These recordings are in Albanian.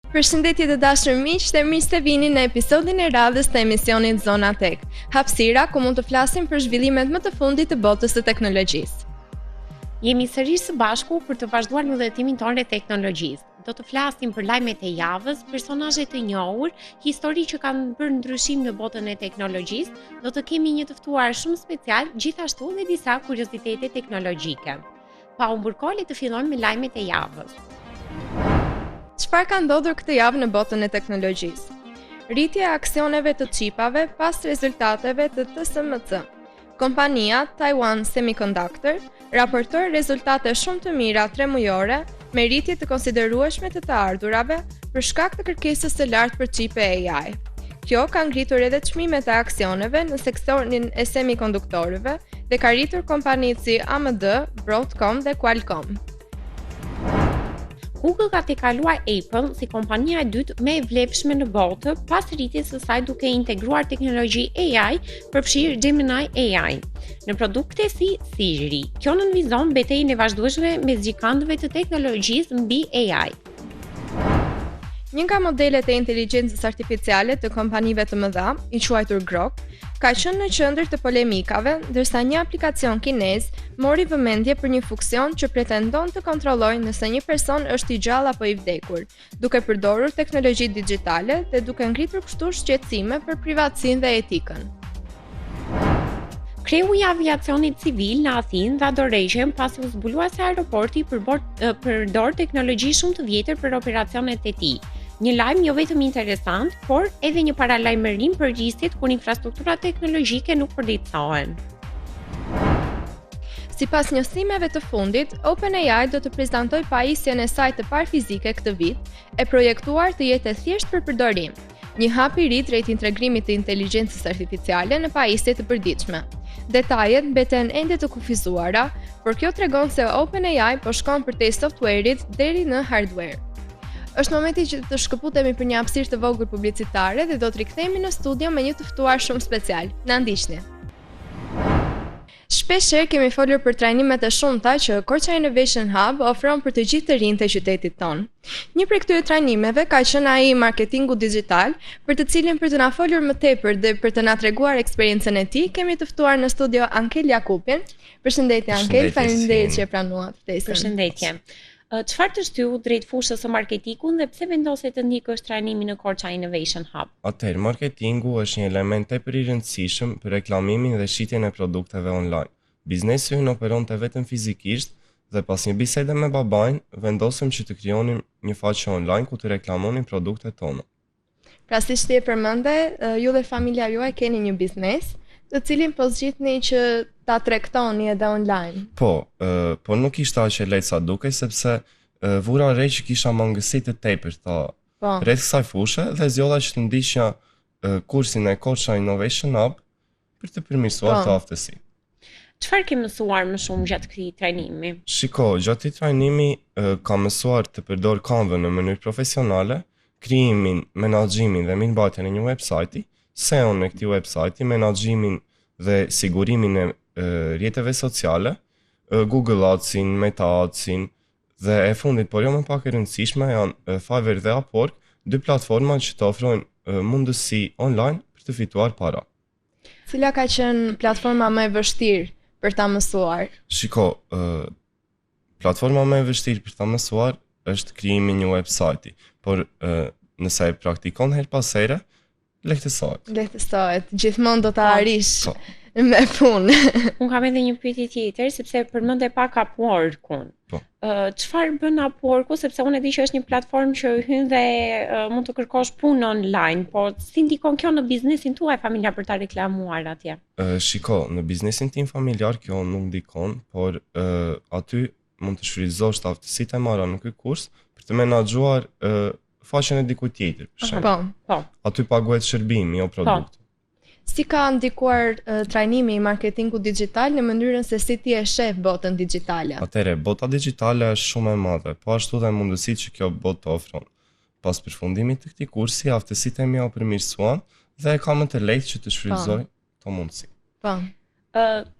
Përshëndetje të dashur miq, dhe mirë se vini në episodin e radhës të emisionit Zona Tech, hapësira ku mund të flasim për zhvillimet më të fundit të botës së teknologjisë. Jemi sërish së bashku për të vazhduar në udhëtimin tonë të teknologjisë. Do të flasim për lajmet e javës, personazhe të njohur, histori që kanë bërë ndryshim në botën e teknologjisë, do të kemi një të ftuar shumë special, gjithashtu dhe disa kuriozitete teknologjike. Pa humbur kohë, le të fillojmë me lajmet e javës. Çfarë ka ndodhur këtë javë në botën e teknologjisë? Rritja e aksioneve të çipave pas rezultateve të TSMC. Kompania Taiwan Semiconductor raportoi rezultate shumë të mira tremujore me rritje të konsiderueshme të ardhurave për shkak të kërkesës së lartë për çipe AI. Kjo ka ngritur edhe çmimet e aksioneve në sektorin e semikonduktorëve dhe ka rritur kompanitë si AMD, Broadcom dhe Qualcomm. Google ka tejkaluar Apple si kompania e dytë më e vlefshme në botë pas rritjes së saj duke integruar teknologji AI përfshirë Gemini AI në produkte si Siri. Kjo nënvizon betejën e vazhdueshme mes gjigantëve të teknologjisë mbi AI. Një nga modelet e inteligjencës artificiale të kompanive të mëdha, i quajtur Grok, ka qenë në qendër të polemikave, ndërsa një aplikacion kinez mori vëmendje për një funksion që pretendon të kontrollojë nëse një person është i gjallë apo i vdekur, duke përdorur teknologji digjitale dhe duke ngritur kështu shqetësime për privatësinë dhe etikën. Kreu i aviacionit civil në Athinë dha dorëheqjen pasi u zbulua se aeroporti përdor teknologji shumë të vjetër për operacionet e tij. Një lajm jo vetëm interesant, por edhe një paralajmërim për risket kur infrastruktura teknologjike nuk përditësohen. Sipas njoftimeve të fundit, OpenAI do të prezantojë pajisjen e saj të parë fizike këtë vit, e projektuar të jetë e thjeshtë për përdorim. Një hap i ri drejt integrimit të inteligjencës artificiale në pajisje të përditshme. Detajet mbeten ende të kufizuara, por kjo tregon se OpenAI po shkon përtej software-it deri në hardware. Është momenti që të shkëputemi për një hapësirë të vogël publicitare dhe do të rikthehemi në studio me një të ftuar shumë special. Na ndiqni. Shpeshherë kemi folur për trajnimet e shumta që Korça Innovation Hub ofron për të gjithë të rinjtë e qytetit tonë. Një prej këtyre trajnimeve ka qenë ai i marketingu digjital, për të cilin për të na folur më tepër dhe për të na treguar eksperiencën e tij, kemi të ftuar në studio Ankel Jakupin. Përshëndetje Ankel, faleminderit që e pranuat ftesën. Përshëndetje. Çfarë të shtyu drejt fushës së marketingut dhe pse vendose të ndikësh trajnimin në Korça Innovation Hub? Atëherë, marketingu është një element tepër i rëndësishëm për reklamimin dhe shitjen e produkteve online. Biznesi ynë operonte vetëm fizikisht dhe pas një bisede me babain, vendosëm që të krijonim një faqe online ku të reklamonim produktet tona. Pra siç ti e përmende, ju dhe familja juaj keni një biznes, të cilin po zgjidhni që ta tregtoni edhe online. Po nuk ishte aq e lehtë sa dukej sepse vura re që kisha mangësi të tepërta rreth kësaj fushë dhe zgjodha që të ndiqja kursin e Korça Innovation Hub për të përmirësuar këtë aftësi. Çfarë ke mësuar më shumë gjatë këtij trajnimi? Shiko, gjatë këtij trajnimi kam mësuar të përdor Canva në mënyrë profesionale, krijimin, menaxhimin dhe mirëmbajtjen e një websajti, SEO-n e këtij websajti, menaxhimin dhe sigurimin e rrjeteve sociale, Google Adsin, Meta Adsin dhe e fundit, por jo më pak e rëndësishme, janë Fiverr dhe Upwork, dy platforma që të ofrojnë mundësi online për të fituar para. Cila ka qenë platforma më e vështirë për ta mësuar? Shiko, platforma më e vështirë për ta mësuar është krijimi i një websajti, por nëse e praktikon her pas here, lehtësohet. Lehtësohet, gjithmonë do ta arish me punë. Unë kam edhe një pyetje tjetër, sepse përmende pak Upwork-un. Çfarë bën Upwork-u, sepse unë e di që është një platformë që hyn dhe mund të kërkosh punë online, po si ndikon kjo në biznesin tuaj familjar për ta reklamuar atje? Shiko, në biznesin tim familjar kjo nuk ndikon, por aty mund të shfrytëzosh aftësitë e marra në ky kurs për të menaxhuar faqen e dikujt tjetër, për shembull. Po. Aty paguhet shërbimi, jo produkt. Si ka ndikuar trajnimi i marketingut digjital në mënyrën se si ti e sheh botën digjitale? Atëherë, bota digjitale është shumë e madhe, po ashtu dhe mundësitë që kjo botë ofron. Pas përfundimit të këtij kursi, aftësitë e mia u përmirësuan dhe e kam më të lehtë që të shfrytëzoj këto mundësi. Po.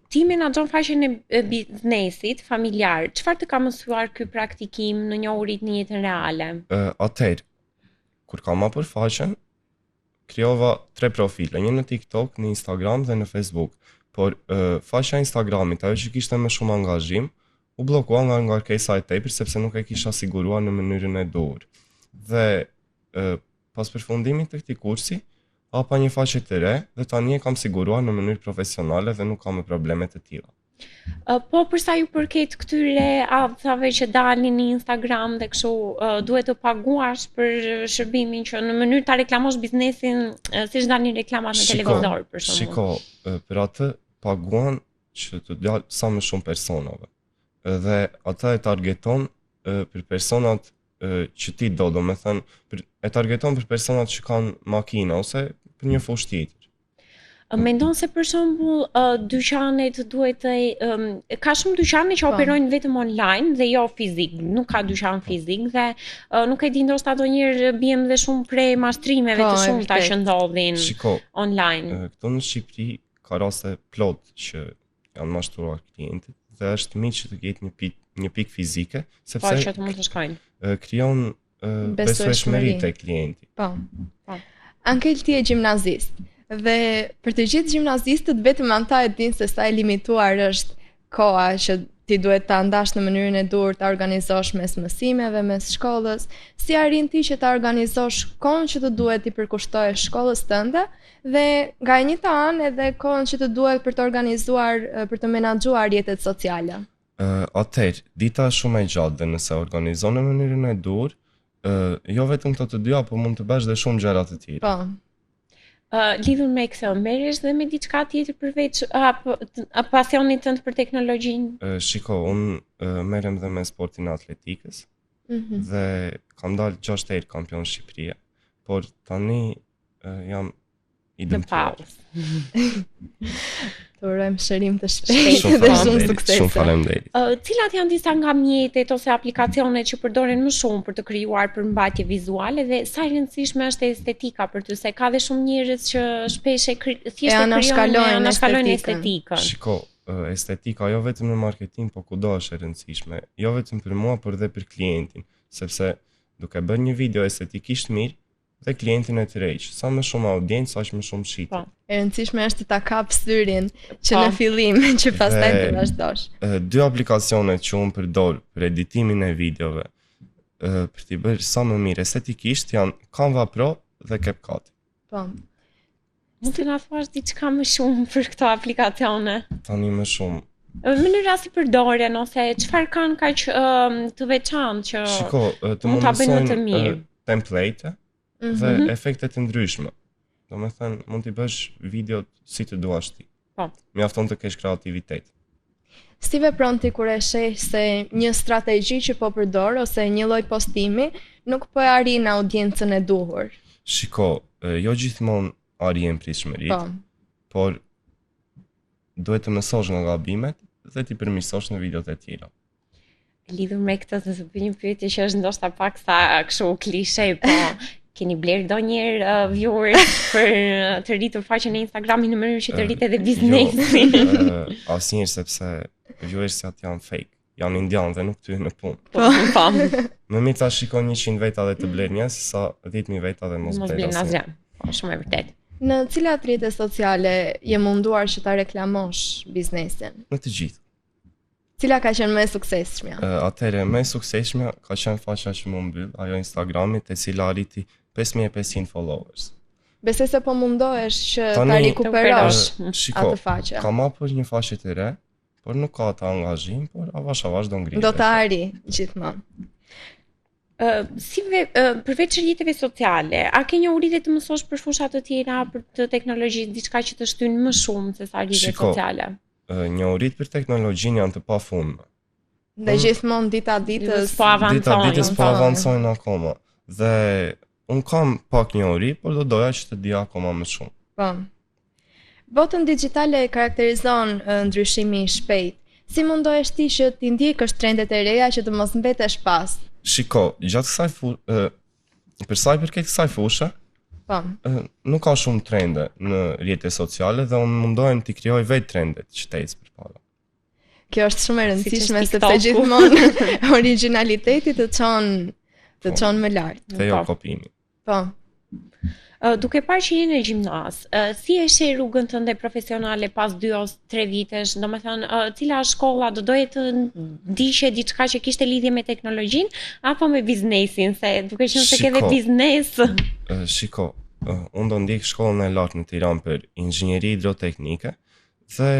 Ti menaxhon faqen e biznesit familjar. Çfarë të ka mësuar ky praktikim në njohurit në jetën reale? Atëherë, kur kam hapur faqen, krijova 3 profile, një në TikTok, në Instagram dhe në Facebook. Por faqja e Instagramit, ajo që kishte më shumë angazhim, u bllokua nga ngarkesa e tepër sepse nuk e kisha siguruar në mënyrën e duhur. Dhe pas përfundimit të këtij kursi, hapa një faqe të re dhe tani e kam siguruar në mënyrë profesionale dhe nuk kam probleme të tilla. Po për sa ju përket këtyre adhave që dalin në Instagram dhe kështu, duhet të paguash për shërbimin që në mënyrë ta reklamosh biznesin, siç dalin reklamat në televizor për shembull. Shiko, për atë paguan që të dalë sa më shumë personave. Dhe ata e targeton për personat që ti do me thënë, e targeton për personat që kanë makina ose për një fushë tjetër. Mendon se për shembull dyqanet duhet të ka shumë dyqane që operojnë vetëm online dhe jo fizik, nuk ka dyqan fizik dhe nuk e di ndoshta ndonjëherë biem dhe shumë prej mashtrimeve të shumta që ndodhin online. Këtu në Shqipëri ka raste plot që janë mashtruar klientët dhe është mirë që të ketë një pikë fizike sepse që të mund të shkojnë. Krijon besueshmëri te klienti. Po. Ankel ti je gjimnazist. Dhe për të gjithë gjimnazistët vetëm ata e dinë se sa e limituar është koha që ti duhet ta ndash në mënyrën e duhur ta organizosh mes mësimeve, mes shkollës, si arrin ti që ta organizosh kohën që të duhet ti përkushtohesh shkollës tënde dhe nga e njëjta anë edhe kohën që të duhet për të organizuar, për të menaxhuar jetët sociale. Atëherë, dita është shumë e gjatë dhe nëse organizon në mënyrën e duhur, jo vetëm këto të dyja, por mund të bësh dhe shumë gjëra të tjera. Po. Lidhur me këtë, merresh dhe me diçka tjetër përveç pasionit tënd për teknologjinë? Shiko, unë merrem dhe me sportin e atletikës dhe kam dalë 6 herë kampion Shqipëria, por tani jam i dëmtuar. Të urojmë shërim të shpejtë dhe shumë suksese. Shumë faleminderit. Cilat janë disa nga mjetet ose aplikacionet që përdoren më shumë për të krijuar përmbajtje vizuale dhe sa e rëndësishme është estetika për ty, se ka dhe shumë njerëz që shpesh thjesht anashkalojnë estetikën. Shiko, estetika jo vetëm në marketing, po kudo është e rëndësishme, jo vetëm për mua, por edhe për klientin, sepse duke bërë një video estetikisht mirë, dhe klientin e tërheq, sa më shumë audiencë, aq më shumë shitje. E rëndësishme është ta kap syrin që në fillim, që pastaj të vazhdosh. 2 aplikacionet që unë përdor për editimin e videove, për t'i bërë sa më mirë estetikisht, janë Canva Pro dhe CapCut. Po. Mund të na thuash diçka më shumë për këto aplikacione? Tani më shumë. Mënyra si përdoren ose çfarë kanë kaq të veçantë që mund ta bëjnë më të mirë? Template dhe efekte të ndryshme. Do me thënë, mund t'i bësh video si të duash ti. Mjafton të kesh kreativitet. Si vepron ti kur e sheh se një strategji që po përdor ose një lloj postimi nuk po e arrin audiencën e duhur? Shiko, jo gjithmonë arrin pritshmëritë, por duhet të mësosh nga gabimet dhe t'i përmirësosh në videot e tjera. Lidhur me këtë, të bëj një pyetje që është ndoshta pak sa kështu klishe, po keni bler ndonjëherë viewers për të rritur faqen e Instagramit në mënyrë që të rritet edhe biznesi? Asnjëherë, sepse viewersat janë fake, janë indianë dhe nuk tyhen në punë. Po. Më mirë ta shikon 100 veta dhe të bler një sesa 10.000 veta dhe mos bler asnjë. Po, shumë e vërtetë. Në cilat rrjete sociale je munduar që ta reklamosh biznesin? Në të gjithë. Cila ka qenë më e suksesshme? Atëherë, më e suksesshme ka qenë faqja që më mbyll, ajo Instagramit, e cila arriti 5500 followers. Besoj se po mundohesh që ta rikuperosh atë faqe. Kam hapur një faqe të re, por nuk ka atë angazhim, por avash do ngrihet. Do ta arri gjithmonë. Përveç rrjeteve sociale, a ke një uritë të mësosh për fusha të tjera për të teknologjisë, diçka që të shtyn më shumë se sa rrjetet sociale? Njohurit për teknologjinë janë të pafundme. Dhe gjithmonë dita ditës po avancojnë akoma. Dhe unë kam pak njohuri, por do doja që të dija akoma më shumë. Po. Botën digjitale karakterizon ndryshimi i shpejt. Si mundohesh ti që ti ndjekësh trendet e reja që të mos mbetesh pas? Shiko, gjatë kësaj për sa i përket kësaj fushë, nuk ka shumë trende në rrjete sociale dhe unë mundohem t'i krijoj vetë trendet që të ecë përpara. Kjo është shumë e rëndësishme sepse gjithmonë origjinaliteti të çon më lart. Dhe jo kopimi. Po. Duke parë që jeni në gjimnaz, si e sheh rrugën tënde profesionale pas 2 ose 3 vitesh? Domethënë, cila shkolla do doje të ndiqe diçka që kishte lidhje me teknologjinë apo me biznesin, se duke qenë se ke dhe biznes. Shiko, unë do ndjek shkollën e lartë në Tiranë për inxhinieri hidroteknike dhe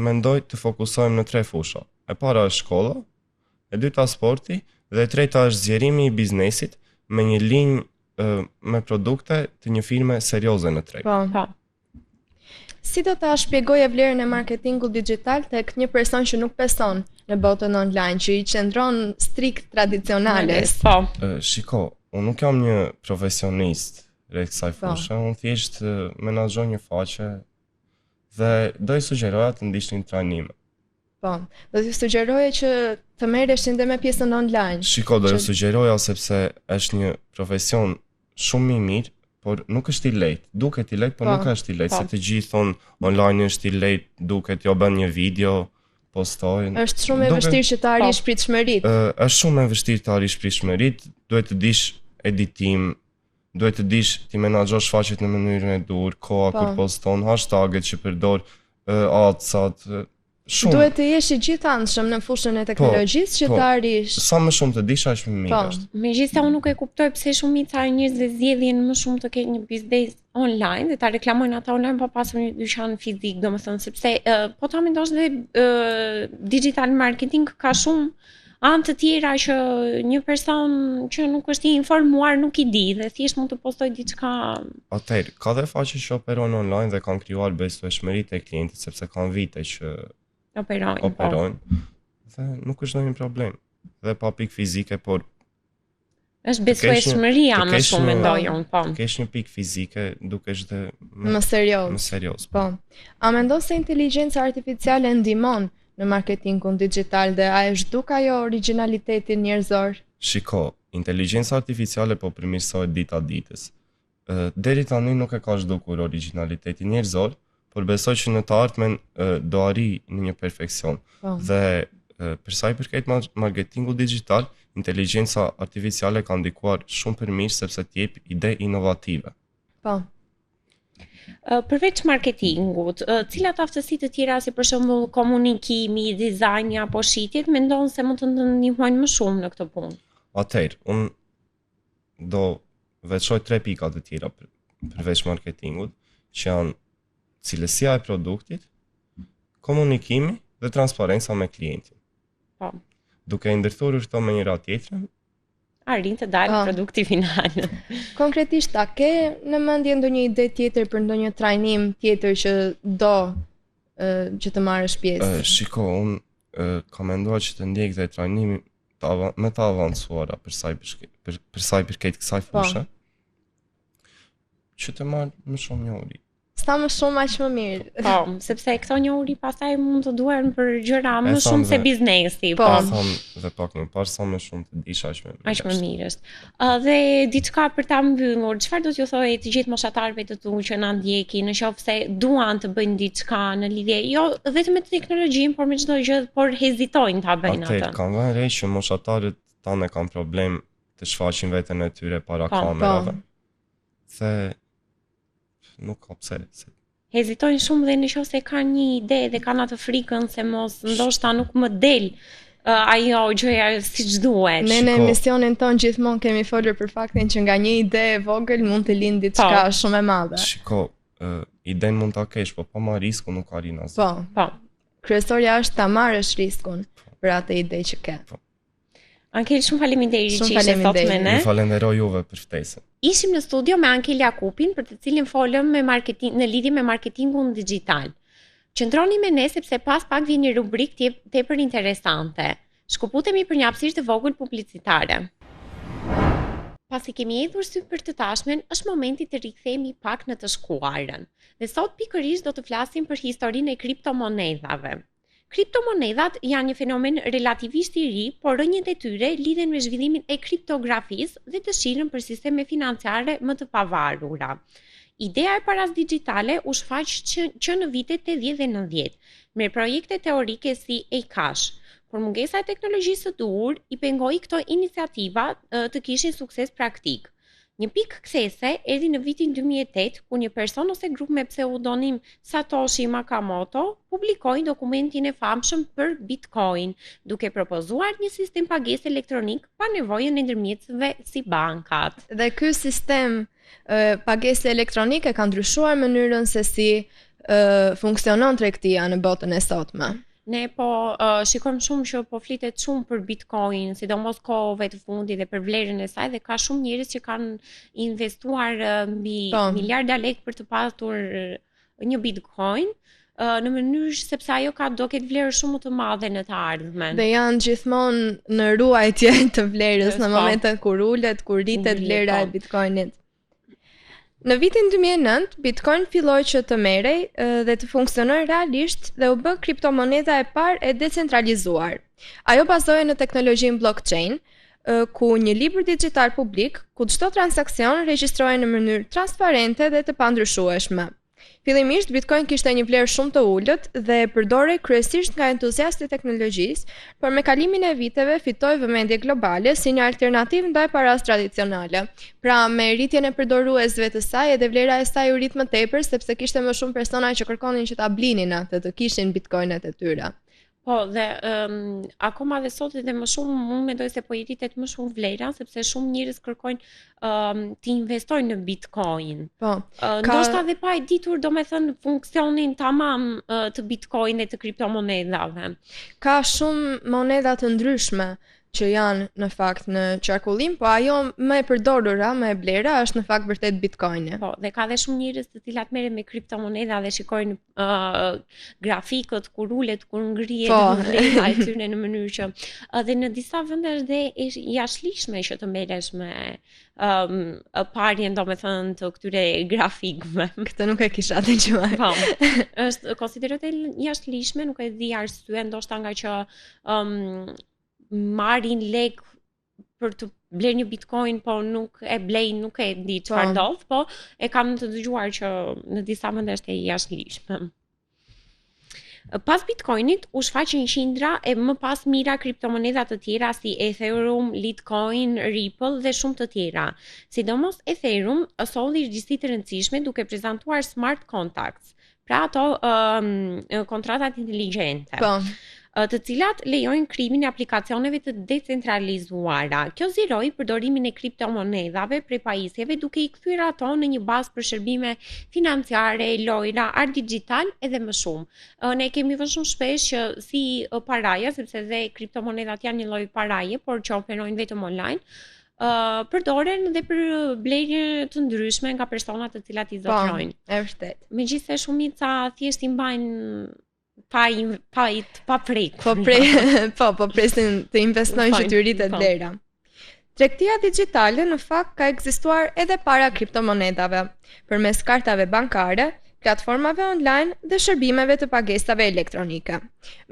mendoj të fokusohem në 3 fusha. E para është shkolla, e dyta sporti dhe e treta është zgjerimi i biznesit me një linjë me produkte të një firme serioze në treg. Po. Si do ta shpjegoje vlerën e marketingut digital tek një person që nuk beson në botën online, që i qëndron strikt tradicionales? Po. Shiko, unë nuk jam një profesionist rreth kësaj fushë, unë thjesht menaxhoj një faqe dhe do i sugjeroja të ndiqnin trajnime. Po, do t'i sugjeroje që të merreshin dhe me pjesën online. Shiko, do i sugjeroja sepse është një profesion shumë i mirë, por nuk është i lehtë. Duket i lehtë, por nuk është i lehtë, se të gjithë thonë online është i lehtë, duket jo bën një video, postojnë. Është shumë e vështirë që të arrish pritshmëritë. Është shumë e vështirë të arrish pritshmëritë, duhet të dish editim, duhet të dish ti menaxhosh faqet në mënyrën e dur, koha kur poston, hashtaget që përdor, adsat, shumë. Duhet të jesh i gjithanshëm në fushën e teknologjisë që të arrish. Sa më shumë të dish, aq më mirë është. Megjithëse unë nuk e kuptoj pse shumica e njerëzve zgjedhin më shumë të kenë një biznes online dhe ta reklamojnë ata online pa pasur një dyqan fizik, domethënë sepse po ta mendosh dhe digital marketing ka shumë anë të tjera që një person që nuk është i informuar nuk i di dhe thjesht mund të postoj diçka. Atëherë, ka dhe faqe që operojnë online dhe kanë krijuar besueshmëritë e klientit sepse kanë vite që operojnë. Dhe nuk është ndonjë problem. Dhe pa pikë fizike, por është besueshmëria më shumë mendoj unë, po. Të kesh një pikë fizike dukesh dhe më serioz. Po. A mendon se inteligjenca artificiale ndihmon në marketingun digital dhe a e zhduk ajo origjinalitetin njerëzor? Shiko, inteligjenca artificiale po përmirësohet dita ditës. Deri tani nuk e ka zhdukur origjinalitetin njerëzor, por besoj që në të ardhmen do arri në një perfeksion. Dhe për sa i përket marketingut digital, inteligjenca artificiale ka ndikuar shumë për mirë sepse t'jep ide inovative. Po. Përveç marketingut, cilat aftësi të tjera si për shembull komunikimi, dizajni apo shitjet mendon se mund të ndihmojnë më shumë në këtë punë? Atëherë, unë do veçoj 3 pika të tjera përveç marketingut, që janë cilësia e produktit, komunikimi dhe transparenca me klientin. Po. Duke i ndërthurur këto me njëra tjetrën, arrin të dalë produkti final. Konkretisht, a ke në mendje ndonjë ide tjetër për ndonjë trajnim tjetër që do që të marrësh pjesë? Shiko, unë kam menduar që të ndjek dhe trajnimi me të avancuara për sa i përket kësaj fushë, që të marrë më shumë njohuri. Sa më shumë aq më mirë. Po, sepse këto njohuri pastaj mund të duhen për gjëra më shumë se biznesi. Po, tham dhe pak më parë sa më shumë të dish aq më mirë. Aq më mirë është. Dhe diçka për ta mbyllur, çfarë do t'ju thojë të gjithë moshatarëve të tu që na ndjekin, nëse duan të bëjnë diçka në lidhje jo vetëm me teknologjinë, por me çdo gjë, por hezitojnë ta bëjnë atë. Kam vënë re që moshatarët tanë kanë problem të shfaqin veten e tyre para kamerave. Se nuk ka pse. Hezitojnë shumë dhe nëse kanë një ide dhe kanë atë frikën se mos ndoshta nuk më del ajo gjëja siç duhet. Ne në emisionin ton gjithmonë kemi folur për faktin që nga një ide e vogël mund të lindë diçka shumë e madhe. Shiko, idenë mund ta kesh, po pa marr riskun nuk arrin asgjë. Po. Kryesorja është ta marrësh riskun për atë ide që ke. Ankel, shumë faleminderit që ishe sot me ne. Ju falenderoj juve për ftesën. Ishim në studio me Ankel Jakupin për të cilin folëm në lidhje me marketingun digital. Qëndroni me ne sepse pas pak vjen një rubrikë tepër interesante. Shkëputemi për një hapësirë të vogël publicitare. Pasi kemi hedhur sy për të tashmen, është momenti të rikthehemi pak në të shkuarën. Dhe sot pikërisht do të flasim për historinë e kriptomonedhave. Kriptomonedhat janë një fenomen relativisht i ri, por rënjët e tyre lidhen me zhvillimin e kriptografisë dhe dëshirën për sisteme financiare më të pavarura. Ideja e paras digjitale u shfaq që në vitet 80 dhe 90, me projekte teorike si eCash, por mungesa e teknologjisë së duhur i pengoi këto iniciativa të kishin sukses praktik. Një pikë kthese erdhi në vitin 2008, ku një person ose grup me pseudonim Satoshi Nakamoto publikoi dokumentin e famshëm për Bitcoin, duke propozuar një sistem pagese elektronik pa nevojën e ndërmjetësve si bankat. Dhe ky sistem pagese elektronike ka ndryshuar mënyrën se si funksionon tregtia në botën e sotme. Ne shikojmë shumë që po flitet shumë për Bitcoin, sidomos kohëve të fundit dhe për vlerën e saj, dhe ka shumë njerëz që kanë investuar mbi miliarda lekë për të pasur një Bitcoin, në mënyrë sepse ajo do ketë vlerë shumë më të madhe në të ardhmen. Dhe janë gjithmonë në ruajtje të vlerës në momentet kur ulet, kur rritet vlera e Bitcoinit. Në vitin 2009, Bitcoin filloi që të merrej dhe të funksionojë realisht dhe u bë kriptomoneda e parë e decentralizuar. Ajo bazohej në teknologjinë blockchain, ku një libër digjital publik, ku çdo transakcion regjistrohej në mënyrë transparente dhe të pandryshueshme. Fillimisht Bitcoin kishte një vlerë shumë të ulët dhe përdorej kryesisht nga entuziastët e teknologjisë, por me kalimin e viteve fitoi vëmendje globale si një alternativë ndaj paras tradicionale. Pra, me rritjen e përdoruesve të saj edhe vlera e saj u rrit më tepër sepse kishte më shumë persona që kërkonin që ta blinin atë, të kishin Bitcoinet e tyre. Po, dhe akoma dhe sot edhe më shumë, unë mendoj se po i rritet më shumë vlera, sepse shumë njerëz kërkojnë të investojnë në Bitcoin. Po, ndoshta dhe pa e ditur, domethënë, funksionin tamam të Bitcoin dhe të kriptomonedave. Ka shumë moneda të ndryshme që janë në fakt në qarkullim, po ajo më e përdorura, më e blera është në fakt vërtet Bitcoin-i. Po, dhe ka dhe shumë njerëz të cilat merren me kriptomoneda dhe shikojnë grafikët kur ulet, kur ngrihet vlera e tyre në mënyrë që edhe në disa vende është dhe jashtëligjshme që të merresh me parjen, domethënë, të këtyre grafikëve. Këtë nuk e kisha dëgjuar. Po, është konsiderohet e jashtëligjshme, nuk e di arsye, ndoshta nga që marrin lek për të bler një Bitcoin, po nuk e blejnë, nuk e di çfarë ndodh, po e kam të dëgjuar që në disa vende është e jashtëligjshme. Pas Bitcoinit u shfaqën qindra e më pas mira kriptomoneda të tjera si Ethereum, Litecoin, Ripple dhe shumë të tjera. Sidomos Ethereum solli gjithësi të rëndësishme duke prezantuar smart contracts, pra ato kontratat inteligjente. Po. Të cilat lejojnë krijimin e aplikacioneve të decentralizuara. Kjo zgjidhoi përdorimin e kriptomonedave prej pajisjeve duke i kthyer ato në një bazë për shërbime financiare, lojra, art digjital edhe më shumë. Ne kemi vënë shumë shpesh që si paraja, sepse dhe kriptomonedat janë një lloj paraje, por që operojnë vetëm online, përdoren dhe për blerje të ndryshme nga persona të cilat i zotrojnë. Po, e vërtet. Megjithëse shumica thjesht i mbajnë pa prek. Po presin të investojnë që të rritet vlera. Tregtia digjitale në fakt ka ekzistuar edhe para kriptomonedave, përmes kartave bankare, platformave online dhe shërbimeve të pagesave elektronike.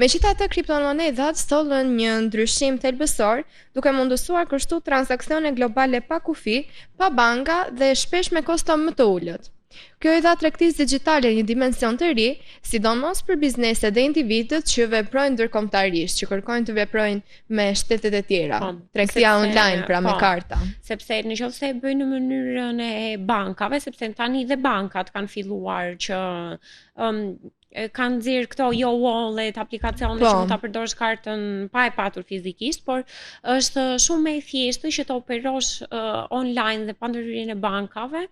Megjithatë, kriptomonedat sollën një ndryshim thelbësor, duke mundësuar kështu transakcione globale pa kufi, pa banka dhe shpesh me kosto më të ulët. Kjo i dha tregtisë digjitale një dimension të ri, sidomos për bizneset dhe individët që veprojnë ndërkombëtarisht, që kërkojnë të veprojnë me shtetet e tjera. Tregtia online, pra me karta. Sepse nëse e bëjnë në mënyrën e bankave, sepse tani dhe bankat kanë filluar që kanë nxjerr këto wallet, aplikacione që mund ta përdorësh kartën pa e patur fizikisht, por është shumë më e thjeshtë që të operosh online dhe pa ndërhyrjen e bankave.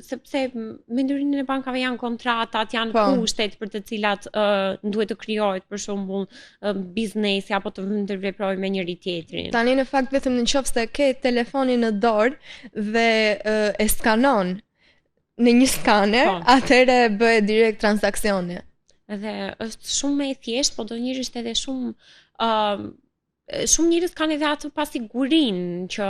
Sepse me ndërhyrjen e bankave janë kontratat, janë kushtet për të cilat duhet të krijohet për shembull biznesi apo të ndërveprojë me njëri tjetrin. Tani në fakt vetëm nëse ke telefonin në dorë dhe e skanon në një skaner, atëherë bëhet direkt transaksione. Edhe është shumë më e thjeshtë, po donjërisht edhe shumë njerëz kanë edhe atë pasigurinë që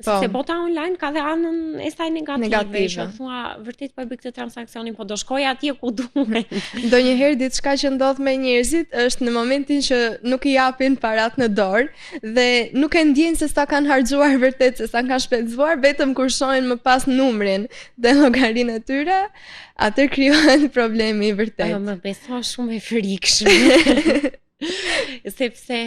sepse bota online ka dhe anën e saj negative. Që thua vërtet po e bëj këtë transaksionin, po do shkoj atje ku duhet. Ndonjëherë diçka që ndodh me njerëzit është në momentin që nuk i japin parat në dorë dhe nuk e ndjejnë se sa kanë harxuar vërtet, se sa kanë shpenzuar, vetëm kur shohin më pas numrin dhe llogarinë e tyre, atë krijohet problemi i vërtet. Më beso shumë e frikshme. Sepse,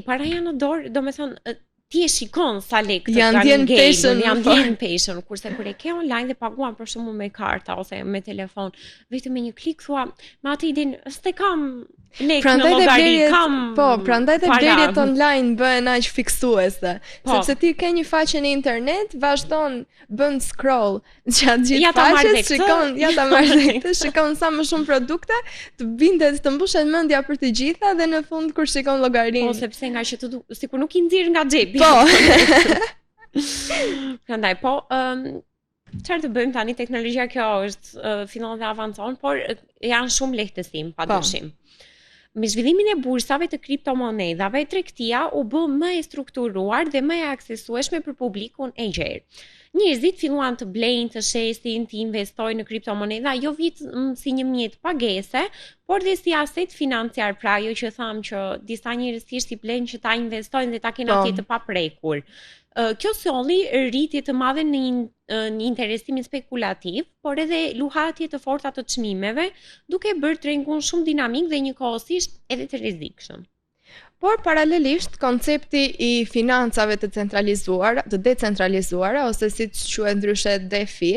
para janë në dorë, do me thonë, ti e shikon sa lekë të janë kanë passion, janë ndjen passion, kurse kur e ke online dhe paguan për shembull me karta ose me telefon, vetëm me një klik thua, me atë idenë, s'te kam lekë në llogari, kam. Prandaj dhe blerjet online bëhen aq fiksuese, sepse ti ke një faqe në internet, vazhdon bën scroll gjatë gjithë faqes, shikon sa më shumë produkte, të bindet të mbushet mendja për të gjitha dhe në fund kur shikon llogarinë. Po sepse nga që sikur nuk I nxirr nga xhepi. Po. Prandaj çfarë të bëjmë tani, teknologjia kjo është fillon dhe avancon, por janë shumë lehtësim, padyshim. Me zhvillimin e bursave të kriptomonedhave, tregtia u bë më e strukturuar dhe më e aksesueshme për publikun e gjerë. Njerëzit filluan të blejnë, të shesin, të investojnë në kriptomonedha, jo vetëm si një mjet pagese, por dhe si aset financiar, pra jo që thamë që disa njerëz thjesht I blejnë që ta investojnë dhe ta kenë atje të paprekur. Kjo solli rritje të madhe në interesimin spekulativ, por edhe luhatje të forta të çmimeve, duke bërë tregun shumë dinamik dhe njëkohësisht edhe të rrezikshëm. Por paralelisht koncepti I financave të decentralizuara ose siç quhet ndryshe DeFi,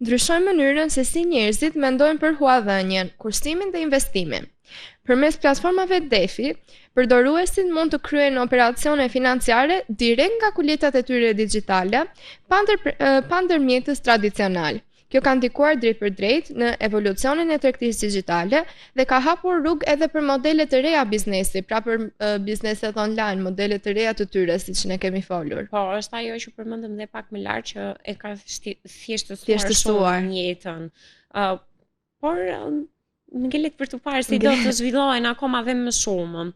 ndryshoi mënyrën se si njerëzit mendojnë për huadhënien, kursimin dhe investimin. Përmes platformave DeFi, përdoruesit mund të kryejnë operacione financiare direkt nga kuletat e tyre digjitale, pa ndërmjetës tradicional. Kjo ka ndikuar drejt për drejt në evolucionin e tregtisë digjitale dhe ka hapur rrugë edhe për modele të reja biznesi, pra për bizneset online, modele të reja të tyre, siç ne kemi folur. Po, është ajo që përmendëm dhe pak më lart që e ka thjeshtësuar jetën. Por ngelet për të parë si do të zhvillohen akoma dhe më shumë.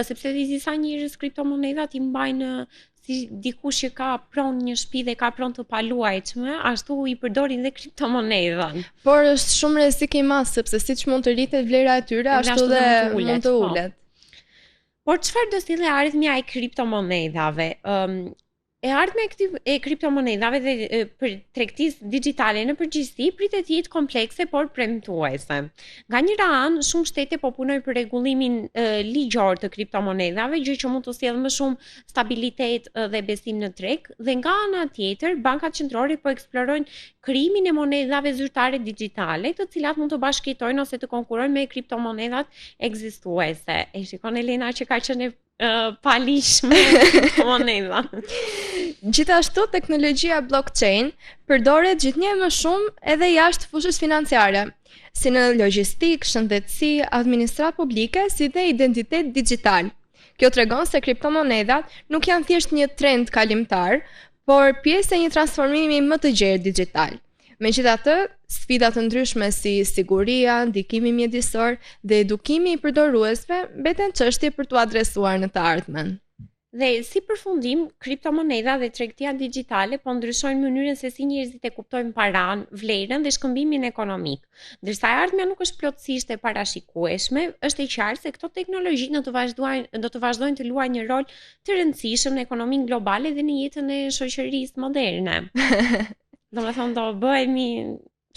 Sepse disa njerëz kriptomonedhat I mbajnë si dikush që ka pronë një shtëpi dhe ka pronë të paluajtshme, ashtu I përdorin dhe kriptomonedhën. Por është shumë rrezik I madh sepse siç mund të rritet vlera e tyre, ashtu dhe mund të ulet. Por çfarë do sjellë ardhmja e kriptomonedhave? E ardhmja e kriptomonedhave dhe për tregtisë digjitale në përgjithësi pritet të jetë komplekse por premtuese. Nga njëra anë, shumë shtete po punojnë për rregullimin ligjor të kriptomonedhave, gjë që mund të sjellë më shumë stabilitet dhe besim në treg, dhe nga ana tjetër, bankat qendrore po eksplorojnë krijimin e monedhave zyrtare digjitale, të cilat mund të bashkëjetojnë ose të konkurrojnë me kriptomonedhat ekzistuese. E shikon Elena që ka qenë palishme monedha. Gjithashtu, teknologjia blockchain përdoret gjithnjë më shumë edhe jashtë fushës financiare, si në logjistik, shëndetësi, administratë publike, si dhe identitet digital. Kjo tregon se kriptomonedhat nuk janë thjesht një trend kalimtar, por pjesë e një transformimi më të gjerë digital. Megjithatë, sfida të ndryshme si siguria, ndikimi mjedisor dhe edukimi I përdoruesve mbeten çështje për t'u adresuar në të ardhmen. Dhe si përfundim, kriptomonedha dhe tregtia digjitale po ndryshojnë mënyrën se si njerëzit e kuptojnë paran, vlerën dhe shkëmbimin ekonomik. Ndërsa e ardhmja nuk është plotësisht e parashikueshme, është e qartë se këto teknologji do të vazhdojnë të luajnë një rol të rëndësishëm në ekonominë globale dhe në jetën e shoqërisë moderne. Domethënë do bëhemi,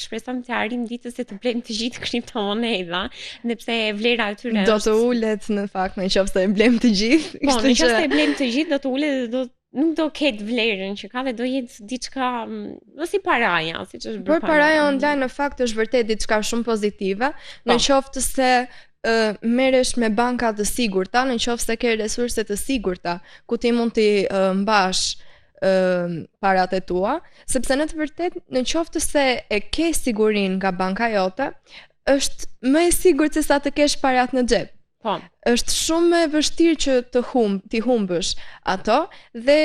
shpresojmë të arrim ditën se të blejmë të gjithë kriptomonedha, ndërsa vlera e tyre do të ulet në fakt nëse e blejmë të gjithë. Po, nëse e blejmë të gjithë do të ulet dhe nuk do ketë vlerën që ka dhe do jetë diçka si paraja, siç është bërë. Por paraja online në fakt është vërtet diçka shumë pozitive, në qoftë se merresh me banka të sigurta, në qoftë se ke resurse të sigurta ku ti mund t'i mbash parat e tua, sepse në të vërtet në qoftë se e ke sigurin nga banka jote, është më e sigurt se sa të kesh parat në xhep. Po. Është shumë më e vështirë që ti humbësh ato dhe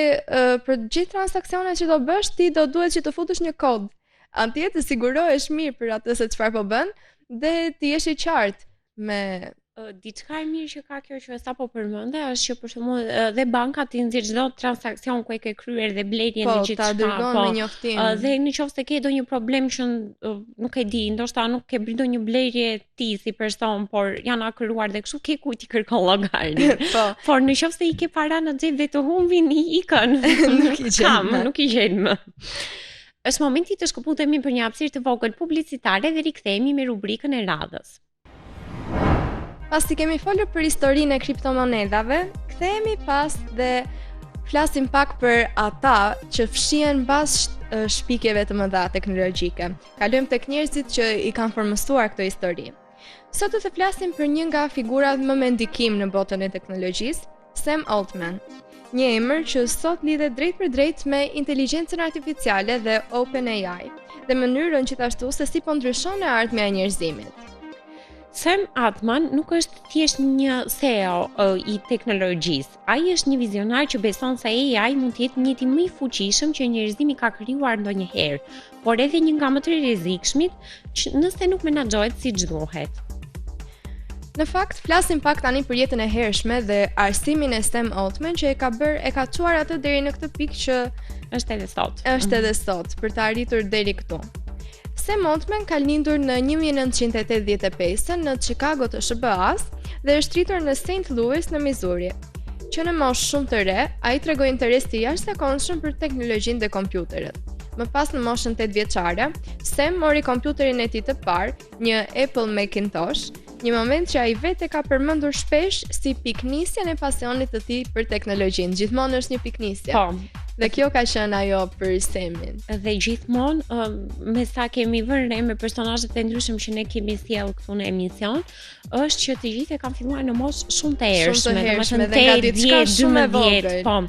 për gjithë transaksionet që do bësh ti do duhet që të futesh një kod. Atje të sigurohesh mirë për atë se çfarë po bën dhe ti jesh I qartë me diçka e mirë që ka kjo që sapo përmende është që për shembull dhe banka ti nxjerr çdo transaksion ku e ke kryer dhe blerjen e gjithçka. Po, ta dërgon me njoftim. Dhe nëse ke ndonjë problem që nuk e di, ndoshta nuk ke bërë ndonjë blerje ti si person, por janë akëruar dhe kështu ke kujt I kërkon llogarin. Po. Por nëse I ke para në xhep dhe të humbin I ikën, nuk I gjen më. Është momenti të shkëputemi për një hapësirë të vogël publicitare dhe rikthehemi me rubrikën e radhës. Pasi kemi folur për historinë e kriptomonedhave, kthehemi pas dhe flasim pak për ata që fshihen bas shpikjeve të mëdha teknologjike. Kalojmë tek njerëzit që i kanë formësuar këtë histori. Sot do të flasim për një nga figurat më me ndikim në botën e teknologjisë, Sam Altman. Një emër që sot lidhet drejt për drejt me inteligjencën artificiale dhe OpenAI, dhe mënyrën gjithashtu se si po ndryshon e ardhmja e njerëzimit. Sam Altman nuk është thjesht një CEO i teknologjisë. Ai është një vizionar që beson se AI mund të jetë mjeti më i fuqishëm që njerëzimi ka krijuar ndonjëherë, por edhe një nga më të rrezikshmit nëse nuk menaxhohet siç duhet. Në fakt, flasim pak tani për jetën e hershme dhe arsimin e Sam Altman që e ka çuar atë deri në këtë pikë që Është edhe sot. Është edhe sot për të arritur deri këtu. Sam Altman ka lindur në 1985 në Chicago të SBA-s dhe është rritur në St. Louis në Missouri. Që në moshë shumë të re, ai tregoi interes të jashtëzakonshëm për teknologjinë dhe kompjuterët. Më pas në moshën 8 vjeçare, Sam mori kompjuterin e tij të parë, një Apple Macintosh, një moment që ai vetë ka përmendur shpesh si piknisjen e pasionit të tij për teknologjinë. Gjithmonë është një piknisje. Po. Dhe kjo ka qenë ajo për Samin. Dhe gjithmonë, me sa kemi vënë re me personazhet e ndryshëm që ne kemi sjell këtu në emision, është që të gjithë kanë filluar në moshë shumë të hershme, domethënë dhe nga diçka shumë e vogël. Po.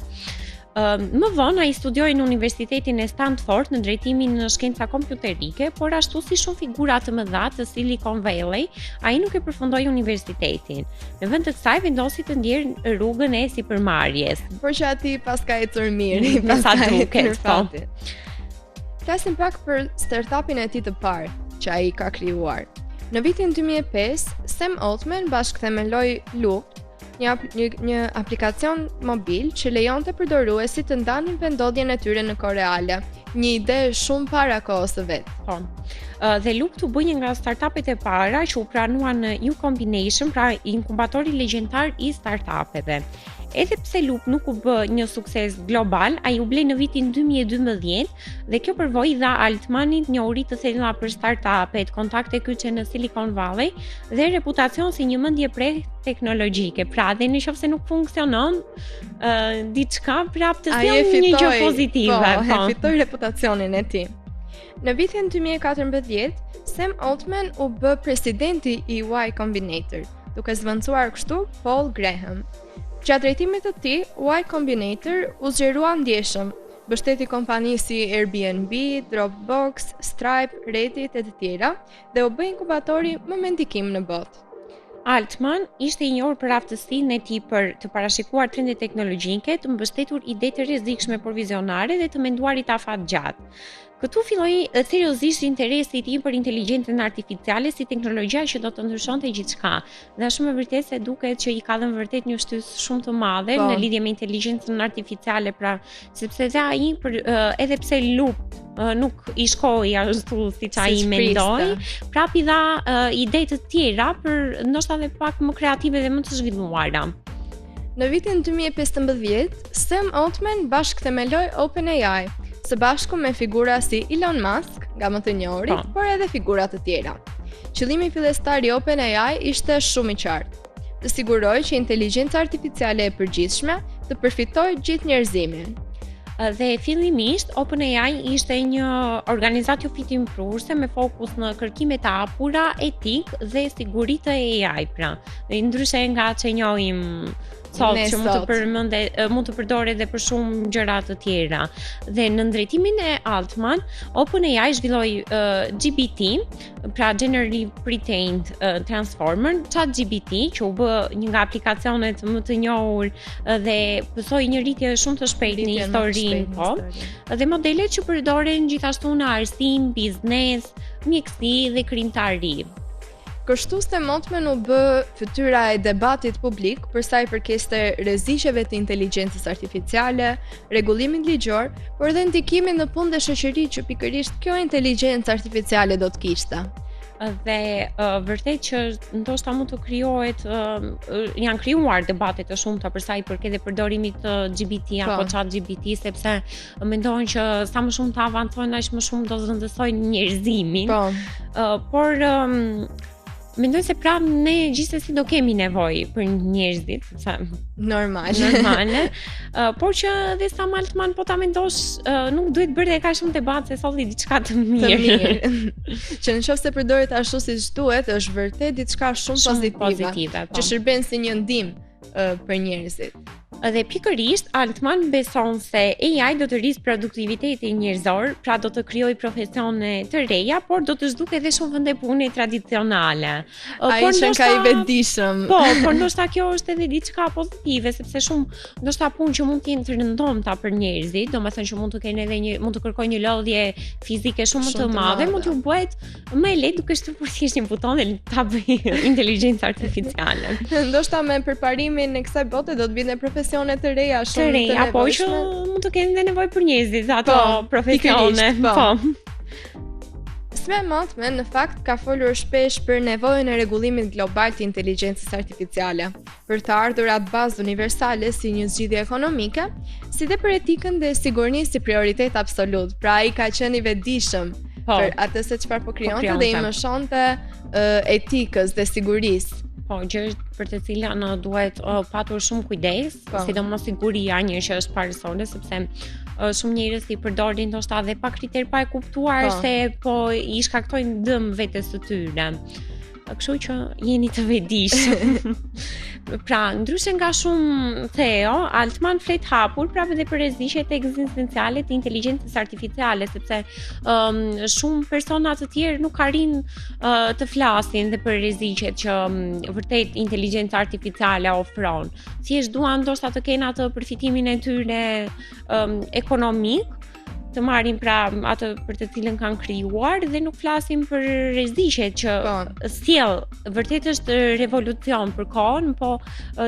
Më vonë ai studioi në Universitetin e Stanford në drejtimin në shkenca kompjuterike, por ashtu si shumë figura të mëdha të Silicon Valley, ai nuk e përfundoi universitetin. Në vend të kësaj vendosi të ndjerë rrugën e sipërmarrjes. Por që ati pas ka ecur mirë, pas ka duket, po. Flasim pak për startupin e tij të parë që ai ka krijuar. Në vitin 2005, Sam Altman bashkëthemeloi Loop, një aplikacion mobil që lejonte përdoruesit të ndanin vendodhjen e tyre në kohë reale, një ide shumë para kohës së vet. Po. Dhe Loop u bë një nga startupet e para që u pranuan në U Combination, pra inkubatori legjendar i startupeve. Edhe pse Loop nuk u bë një sukses global, ai u blej në vitin 2012 dhe kjo përvojë dha Altmanit njohuri të thella për startupet, kontakte kyçe në Silicon Valley dhe reputacion si një mendje teknologjike. Pra, dhe nëse nuk funksionon diçka, prapë të sjell një gjë pozitive. Po, e fitoi reputacionin e tij. Në vitin 2014, Sam Altman u bë presidenti i Y Combinator, duke zvendosur kështu Paul Graham. Gjatë drejtimit të tij, Y Combinator u zgjerua ndjeshëm, mbështeti kompani si Airbnb, Dropbox, Stripe, Reddit e të tjera dhe u bë inkubatori më me ndikim në botë. Altman ishte i njohur për aftësinë e tij për të parashikuar trendet teknologjike, të mbështetur ide të rrezikshme por vizionare dhe të menduarit afatgjatë. Këtu filloi seriozisht interesi i tij për inteligjencën artificiale si teknologjia që do të ndryshonte gjithçka. Dhe është më vërtet se duket që i ka dhënë vërtet një shtys shumë të madhe në lidhje me inteligjencën artificiale, pra sepse dhe ai edhe pse Loop nuk i shkoi ashtu siç ai mendoi, prapë i dha ide të tjera për ndoshta edhe pak më kreative dhe më të zhvilluara. Në vitin 2015, Sam Altman bashkëthemeloi OpenAI, së bashku me figura si Elon Musk, nga më të njohurit, por edhe figura të tjera. Qëllimi fillestar i OpenAI ishte shumë i qartë, të sigurojë që inteligjenca artificiale e përgjithshme të përfitojë gjithë njerëzimin. Dhe fillimisht OpenAI ishte një organizatë fitimprurse me fokus në kërkime të hapura, etik dhe siguri të AI, pra. Dhe ndryshe nga që njohim sot që mund të përdoret edhe për shumë gjëra të tjera. Dhe në drejtimin e Altman, OpenAI zhvilloi GPT, pra Generally Pre-trained Transformer, ChatGPT, që u bë një nga aplikacionet më të njohur dhe pësoi një rritje shumë të shpejtë në historinë, po. Dhe modelet që përdoren gjithashtu në arsim, biznes, mjeksi dhe krijimtari. Kështu Sam Altman u bë fytyra e debatit publik për sa i përkeste rreziqeve të inteligjencës artificiale, rregullimit ligjor, por edhe ndikimin në punë dhe shoqëri që pikërisht kjo inteligjencë artificiale do të kishte. Dhe vërtet që ndoshta mund të krijohet, janë krijuar debate të shumta për sa i përket përdorimit të GPT apo ChatGPT, sepse mendojnë që sa më shumë të avancojnë, aq më shumë do zëndësojnë njerëzimin. Por Mendoj se pra ne gjithsesi do kemi nevojë për njerëzit, sepse normale. Por që edhe sa Altman po ta mendosh, nuk duhet bërë kaq shumë debat se solli diçka të mirë. Që nëse përdoret ashtu siç duhet, është vërtet diçka shumë pozitive, që shërben si një ndihmë për njerëzit. Dhe pikërisht Altman beson se AI do të rrisë produktivitetin njerëzor, pra do të krijojë profesione të reja, por do të zhdukë edhe shumë vende pune tradicionale. Ai që ka i vetëdijshëm. Po, por ndoshta kjo është edhe diçka pozitive, sepse shumë ndoshta punë që mund të jenë të rëndomta për njerëzit, domethënë që mund të kenë edhe mund të kërkojnë një lodhje fizike shumë të madhe, mund t'u bëhet më e lehtë duke shtypur thjesht një buton dhe ta bëjë inteligjencë artificiale. Ndoshta me përparimin e kësaj bote do të vinë profesione të reja shumë të nevojshme. Po që mund të kenë dhe nevojë për njerëzit ato profesione. Po. Sam Altman në fakt ka folur shpesh për nevojën e rregullimit global të inteligjencës artificiale, për të ardhurat bazë universale si një zgjidhje ekonomike, si dhe për etikën dhe sigurinë si prioritet absolut. Pra ai ka qenë i vetëdijshëm për atë se çfarë po krijonte dhe i mësonte etikës dhe sigurisë. Po, gjë për të cilën duhet patur shumë kujdes, sidomos siguria një që është parësore, sepse shumë njerëz i përdorin ndoshta edhe pa kriter pa e kuptuar se po i shkaktojnë dëm vetes së tyre. Kështu që jeni të vetëdijshëm. Pra, ndryshe nga shumë theo, Altman flet hapur prapë edhe për rreziqet ekzistenciale të inteligjencës artificiale, sepse shumë persona të tjerë nuk arrin të flasin dhe për rreziqet që vërtet inteligjenca artificiale ofron. Thjesht duan ndoshta të kenë atë përfitimin e tyre ekonomik, të marrin pra atë për të cilën kanë krijuar dhe nuk flasim për rreziqet që sjell vërtet është revolucion për kohën, po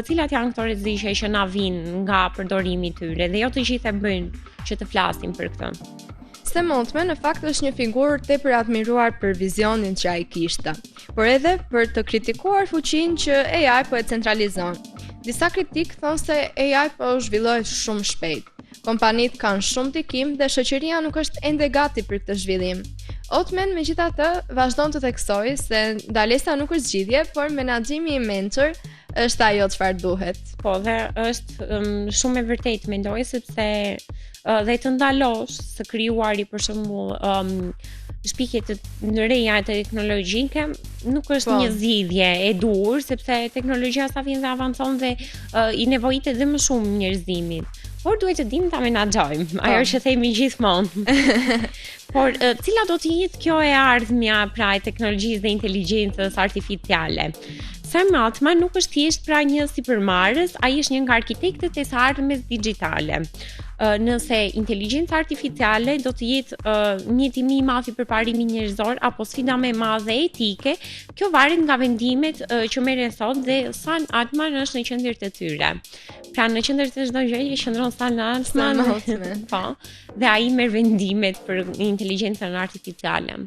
cilat janë këto rreziqe që na vijnë nga përdorimi i tyre dhe jo të gjithë e bëjnë që të flasim për këtë. Sam Altman në fakt është një figurë tepër admiruar për vizionin që ai kishte, por edhe për të kritikuar fuqinë që AI po e centralizon. Disa kritik thonë se AI po zhvillohet shumë shpejt. Kompanitë kanë shumë ndikim dhe shoqëria nuk është ende gati për këtë zhvillim. Altman megjithatë vazhdon të theksojë se ndalesa nuk është zgjidhje, por menaxhimi i mençur është ajo çfarë duhet. Po, dhe është shumë e vërtetë mendoj sepse dhe të ndalosh së krijuari për shembull shpikje të reja teknologjike nuk është një zgjidhje e dur, sepse teknologjia sa vjen dhe avancon dhe i nevojitet edhe më shumë njerëzimit. Por duhet të dimë ta menaxhojmë, ajo që themi gjithmonë. Por cila do të jetë kjo e ardhmja pra e teknologjisë dhe inteligjencës artificiale? Sam Altman nuk është thjesht pra një sipërmarrës, ai është një nga arkitektët e së ardhmës digjitale. Nëse inteligjenca artificiale do të jetë një timi i madh i përparimit njerëzor apo sfida më e madhe etike, kjo varet nga vendimet që merren sot dhe Sam Altman është në qendër të tyre. Pra në qendër të çdo gjëje qëndron Sam Altman. Po, dhe ai merr vendimet për inteligjencën artificiale.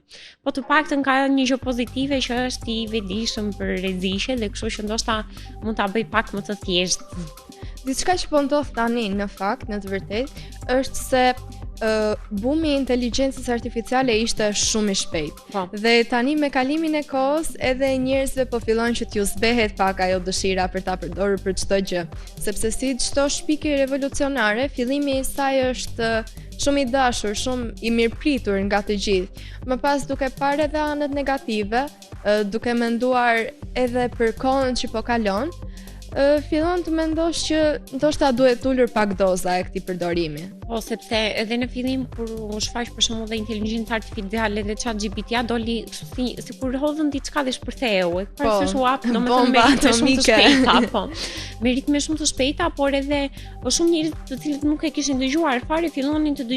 Po të paktën ka një gjë pozitive që është i vetëdijshëm për rreziqe dhe kështu që ndoshta mund ta bëj pak më të thjeshtë. Diçka që po ndodh tani në fakt, në të vërtetë, është se bumi i inteligjencës artificiale ishte shumë i shpejtë. Dhe tani me kalimin e kohës edhe njerëzve po fillojnë që t'ju zbehet pak ajo dëshira për ta përdorur për çdo gjë, sepse si çdo shpikje revolucionare, fillimi i saj është shumë i dashur, shumë i mirëpritur nga të gjithë. Më pas duke parë edhe anët negative, duke menduar edhe për kohën që po kalon, fillon të mendosh që ndoshta duhet ulur pak doza e këtij përdorimi. Po sepse edhe në fillim kur u shfaq për shembull dhe inteligjenca artificiale dhe ChatGPT-ja doli sikur hodhën diçka dhe shpërtheu. Po, u hap domethënë me ritme shumë të shpejta, po. Me ritme shumë të shpejta, por edhe shumë njerëz të cilët nuk e kishin dëgjuar fare fillonin të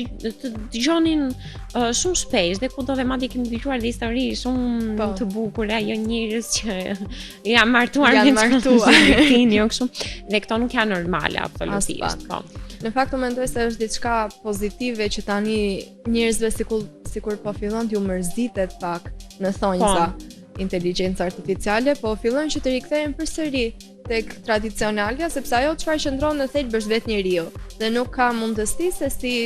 dëgjonin shumë shpesh dhe kudo dhe madje kemi dëgjuar dhe histori shumë të bukura, jo njerëz që janë martuar jo kështu. Dhe këto nuk janë normale absolutisht. Po. Në fakt mendoj se është diçka pozitive që tani njerëzve sikur po fillon t'ju mërzitet pak në thonjza inteligjenca artificiale, po fillojnë që të rikthehen përsëri tek tradicionalja, sepse ajo çfarë qëndron në thelb është vetë njeriu dhe nuk ka mundësi se si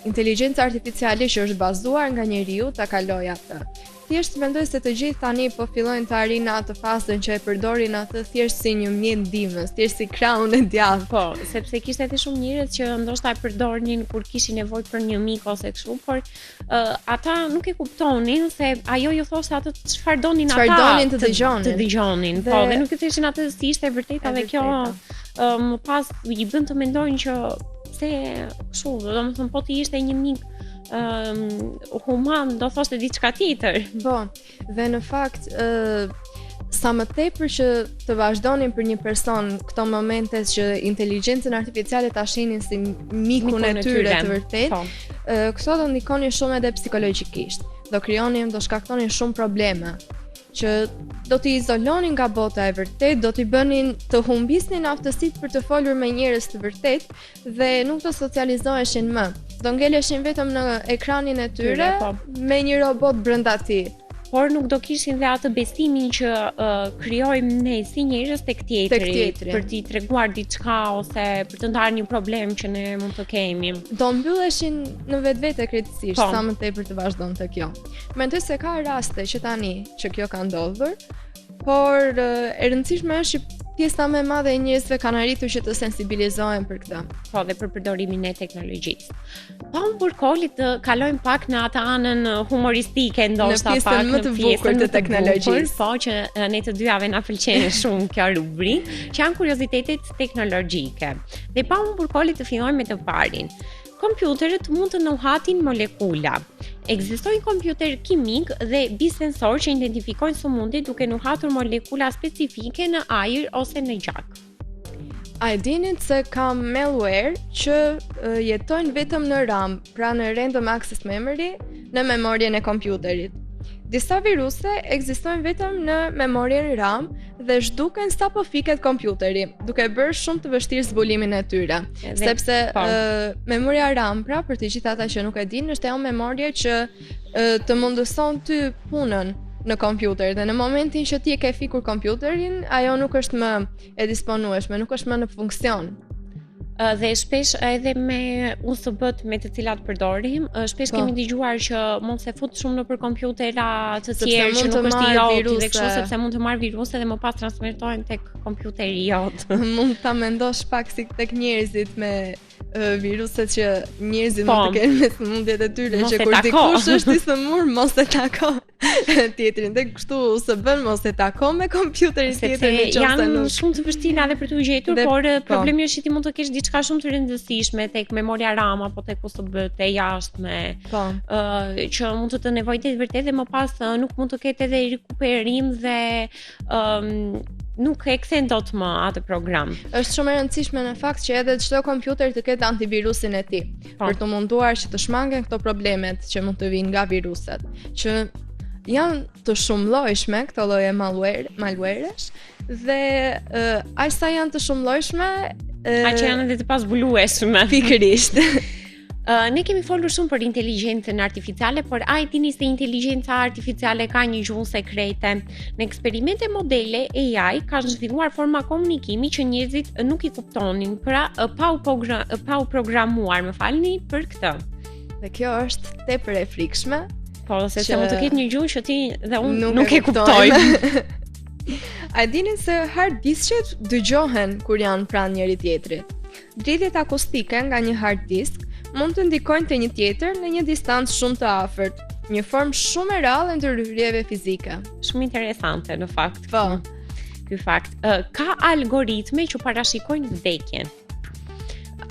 inteligjenca artificiale që është bazuar nga njeriu ta kalojë atë. Thjesht mendoj se të gjithë tani po fillojnë të arrijnë atë fazën që e përdorin atë thjesht si një mjet ndihmës, thjesht si krahun e djathtë. Po, sepse kishte edhe shumë njerëz që ndoshta e përdornin kur kishin nevojë për një mik ose kështu, por ata nuk e kuptonin se ajo ju thoshte atë çfarë donin ata. Çfarë donin të dëgjonin. Të dëgjonin. Po, dhe nuk e theshin atë si ishte e vërtetë dhe kjo më pas i bën të mendojnë që se kështu, domethënë po ti ishte një mik human, do thoshte diçka tjetër. Po, dhe në fakt sa më tepër që të vazhdonin për një person këto momente që inteligjencën artificiale ta shihnin si mikun e tyre të vërtetë, këto do ndikonin shumë edhe psikologjikisht. Do krijonin, do shkaktonin shumë probleme që do t'i izolonin nga bota e vërtet, do t'i bënin të humbisnin aftësitë për të folur me njerëz të vërtet dhe nuk do socializoheshin më. Do ngeleshin vetëm në ekranin e tyre me një robot brenda tij. Por nuk do kishin dhe atë besimin që krijojmë ne si njerëz tek tjetri për t'i treguar diçka ose për të ndarë një problem që ne mund të kemi. Do mbylleshin në vetvete krejtësisht sa më tepër të vazhdonte kjo. Mendoj se ka raste që tani që kjo ka ndodhur, por e rëndësishme është që pjesa më e madhe e njerëzve kanë arritur që të sensibilizohen për këtë. Po, dhe për përdorimin e teknologjisë. Pa humbur kohë të kalojmë pak në atë anën humoristike, ndoshta pak në pjesën më të bukur të teknologjisë. Po, që ne të dyave na pëlqen shumë kjo rubrikë, që janë kuriozitetet teknologjike. Dhe pa humbur kohë të fillojmë me të parin. Kompjuterët mund të nuhatin molekula. Ekzistojnë kompjuter kimik dhe bisensor që identifikojnë sëmundje duke nuhatur molekula specifike në ajër ose në gjak. A e dinit se ka malware që jetojnë vetëm në RAM, pra në random access memory, në memorien e kompjuterit. Disa viruse ekzistojnë vetëm në memorien RAM dhe zhduken sa po fiket kompjuteri, duke bërë shumë të vështirë zbulimin e tyre. Sepse memoria RAM, pra për të gjithë ata që nuk e dinë, është ajo memorie që të mundëson ty punën në kompjuter dhe në momentin që ti e ke fikur kompjuterin, ajo nuk është më e disponueshme, nuk është më në funksion. Dhe shpesh edhe me USB-t me të cilat përdorim, shpesh kemi dëgjuar që mund se fut shumë nëpër kompjutera të tjerë që nuk është i jotë dhe kështu, sepse mund të marr viruse dhe më pas transmetohen tek kompjuteri i jot. Mund ta mendosh pak si tek njerëzit me viruset që njerëzit mund të kenë me sëmundjet e tyre, që kur dikush është i sëmur, mos e tako tjetrin, dhe kështu se bën mos e tako me kompjuterin tjetër në qoftë janë nuk. Shumë të vështira edhe për të gjetur, por problemi është që ti mund të kesh diçka shumë të rëndësishme tek memoria RAM apo tek USB-t e jashtme, që mund të nevojë vërtet dhe më pas nuk mund të ketë edhe rikuperim dhe nuk e kthen dot më atë program. Është shumë e rëndësishme në fakt që edhe çdo kompjuter të ketë antivirusin e tij, për të munduar që të shmangen këto problemet që mund të vinë nga viruset, që janë të shumëllojshme këto lloje malwaresh dhe aq sa janë të shumëllojshme, aq janë edhe të pazbulueshme. Pikërisht. Ne kemi folur shumë për inteligjencën artificiale, por a e dini se inteligjenca artificiale ka një gjuhë sekrete? Në eksperimente modele AI kanë zhvilluar forma komunikimi që njerëzit nuk i kuptonin, pra pa u programuar, më falni për këtë. Dhe kjo është tepër e frikshme. Po, se mund të ketë një gjuhë që ti dhe unë nuk e kuptoj. A e dini se hard diskët dëgjohen kur janë pranë njëri tjetrit? Dridhjet akustike nga një hard disk mund të ndikojnë te një tjetër në një distancë shumë të afërt, një formë shumë e rrallë e ndërhyrjeve fizike. Shumë interesante në fakt. Po. Ky fakt. Ka algoritme që parashikojnë vdekjen.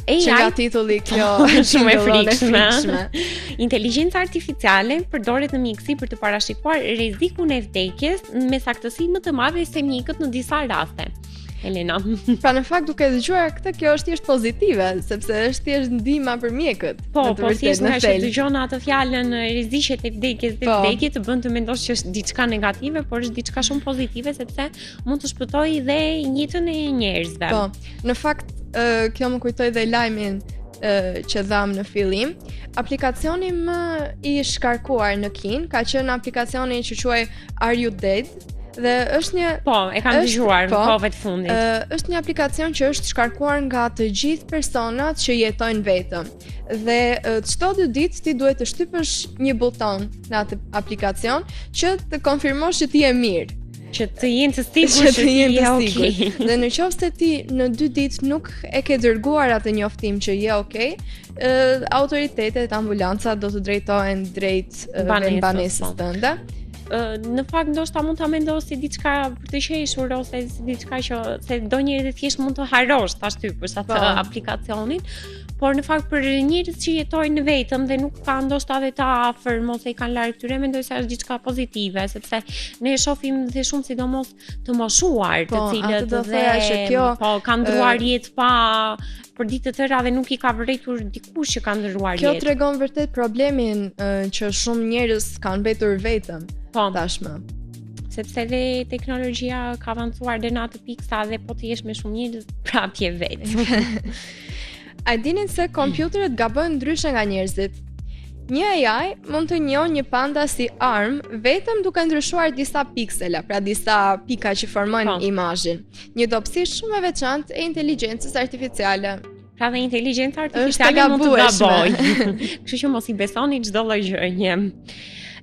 Që nga titulli kjo shumë e frikshme. Inteligjenca artificiale përdoret në mjekësi për të parashikuar rrezikun e vdekjes me saktësi më të madhe se mjekët në disa raste. Elena. Pra në fakt duke dëgjuar këtë, kjo është thjesht pozitive, sepse është thjesht ndihma për mjekët. Po thjesht nga që dëgjon atë fjalën rreziqet e vdekjes dhe vdekje të bën të mendosh që është diçka negative, por është diçka shumë pozitive sepse mund të shpëtojë dhe jetën e njerëzve. Po, në fakt kjo më kujtoi dhe lajmin që dham në fillim. Aplikacioni më i shkarkuar në Kinë ka qenë aplikacioni që quhej Are You Dead? Dhe është një e kam dëgjuar në kohëve të fundit. Është një aplikacion që është shkarkuar nga të gjithë personat që jetojnë vetëm. Dhe çdo 2 ditë ti duhet të shtypësh një buton në atë aplikacion që të konfirmosh që ti je mirë. Që të jenë të sigurt që ti je okay. Dhe në qoftë se ti në 2 ditë nuk e ke dërguar atë njoftim që je okay, autoritetet, ambulanca do të drejtohen drejt banesës tënde. Në fakt ndoshta mund ta mendosh si diçka për të qeshur ose si diçka që se donjëherë thjesht mund të harosh ta shtypësh atë aplikacionin, por në fakt për njerëzit që jetojnë vetëm dhe nuk kanë ndoshta dhe të afër, mos e kanë larg këtyre, mendoj se është diçka pozitive, sepse ne e shohim dhe shumë sidomos të moshuar, të cilët kanë ndruar jetë pa për ditë të tëra dhe nuk i ka vërejtur dikush që ka ndruar jetë. Kjo tregon vërtet problemin që shumë njerëz kanë mbetur vetëm tashmë. Sepse dhe teknologjia ka avancuar deri në atë pikë sa dhe po të jesh me shumë njerëz prapë je vetë. A dinin se kompjuterët gabojnë ndryshe nga njerëzit? Një AI mund të njohë një panda si armë vetëm duke ndryshuar disa piksela, pra disa pika që formojnë imazhin. Një dobësi shumë e veçantë e inteligjencës artificiale. Pra dhe inteligjenca artificiale mund të gabojë. Kështu që mos i besoni çdo lloj gjëje.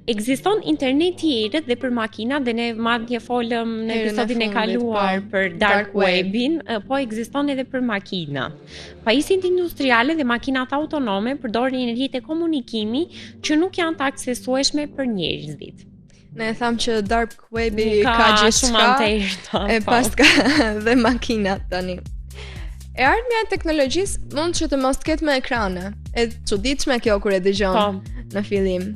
Ekziston interneti i errët dhe për makina, dhe ne madje folëm në episodin e kaluar për dark webin, po ekziston edhe për makina. Pajisjet industriale dhe makinat autonome përdorin rrjete komunikimi që nuk janë të aksesueshme për njerëzit. Ne thamë që dark webi ka gjithçka, e pas ka dhe makinat tani. E ardhmja e teknologjisë mund që të mos ketë me ekrane. E çuditshme kjo kur e dëgjon në fillim.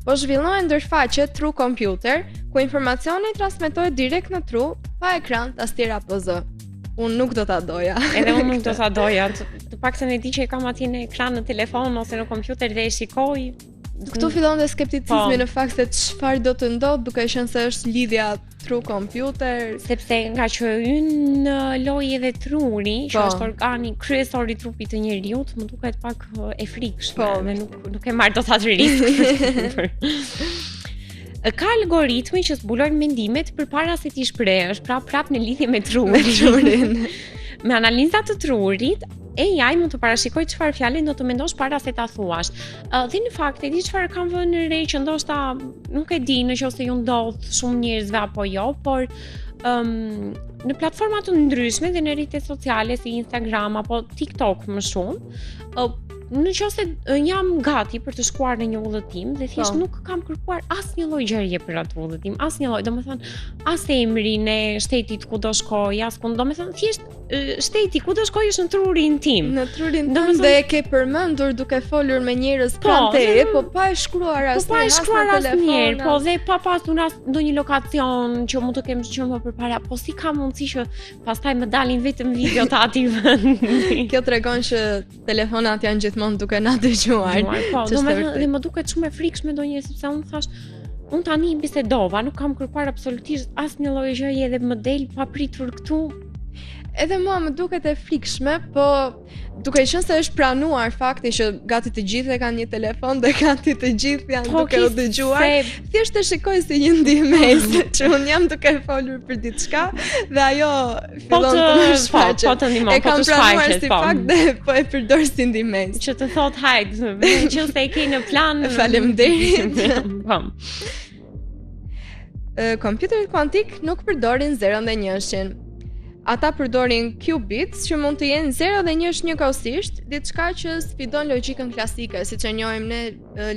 Po zhvillohen ndërfaqe True Computer, ku informacioni transmetohet direkt në tru, pa ekran, tastiera apo zë. Unë nuk do ta doja. Edhe unë nuk do ta doja. Të paktën e di që e kam atje në ekran në telefon ose në kompjuter dhe e shikoj. Këtu fillon dhe skepticizmi në fakt se çfarë do të ndodh, duke qenë se është lidhja True Computer, sepse nga që hyn loj edhe truri, që është organi kryesor i trupit të njeriut, më duket pak e frikshme dhe nuk e marr dot atë risk. Ka algoritmi që zbulojnë mendimet përpara se ti shprehësh, pra prap në lidhje me trurin. Me analizat të trurit, AI mund të parashikoj çfarë fjale do të mendosh para se ta thuash. Dhe në fakt e di çfarë kam vënë re që ndoshta nuk e di nëse ju ndodh shumë njerëzve apo jo, por në platforma të ndryshme dhe në rrjetet sociale si Instagram apo TikTok më shumë, nëse jam gati për të shkuar në një udhëtim dhe thjesht nuk kam kërkuar asnjë lloj gjëje për atë udhëtim, asnjë lloj, domethënë as emrin e shtetit ku do shkoj, domethënë thjesht shteti ku do shkoj është në trurin tim. Në trurin tim dhe e ke përmendur duke folur me njerëz pranë teje, po pa e shkruar asnjëherë, po dhe pa pasur ndonjë lokacion që mund të kem qenë më përpara, po si ka mundësi që pastaj më dalin vetëm video të atij vendi. Kjo tregon që telefonat janë gjithmonë duke na dëgjuar. Po, domethënë dhe më duket shumë e frikshme ndonjëherë sepse unë thash, unë tani bisedova, nuk kam kërkuar absolutisht asnjë lloj gjëje dhe më del papritur këtu. Edhe mua më duket e frikshme, po duke qenë se është pranuar fakti që gati të gjithë kanë një telefon dhe gati të gjithë janë duke u dëgjuar, thjesht e shikoj si një ndihmës që unë jam duke folur për diçka dhe ajo fillon të më shfaqet. Po të ndihmon, e kam pranuar si fakt dhe po e përdor si ndihmës. Që të thot hajde, nëse e ke në plan, faleminderit. Kompjuterit kuantik nuk përdorin 0 dhe 1-shin. Ata përdorin qubits që mund të jenë 0 dhe 1 njëkohësisht, diçka që sfidon logjikën klasike, siç e njohim ne,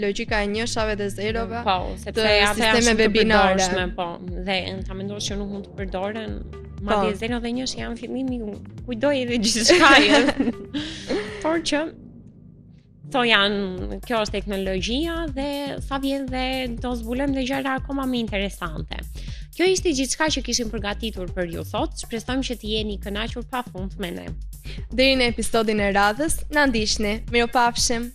logjika e njëshave dhe zerove. Po, sepse ata janë shumë të përdorshme, po, dhe ta mendosh që nuk mund të përdoren, madje 0 dhe 1 janë fillimi, kujdoj edhe gjithçka. Por që kjo është teknologjia dhe sa vjen dhe do zbulojmë dhe gjëra akoma më interesante. Kjo ishte gjithçka që kishim përgatitur për ju sot. Shpresojmë që të jeni kënaqur pafund me ne. Deri në episodin e radhës, na ndiqni. Mirupafshim.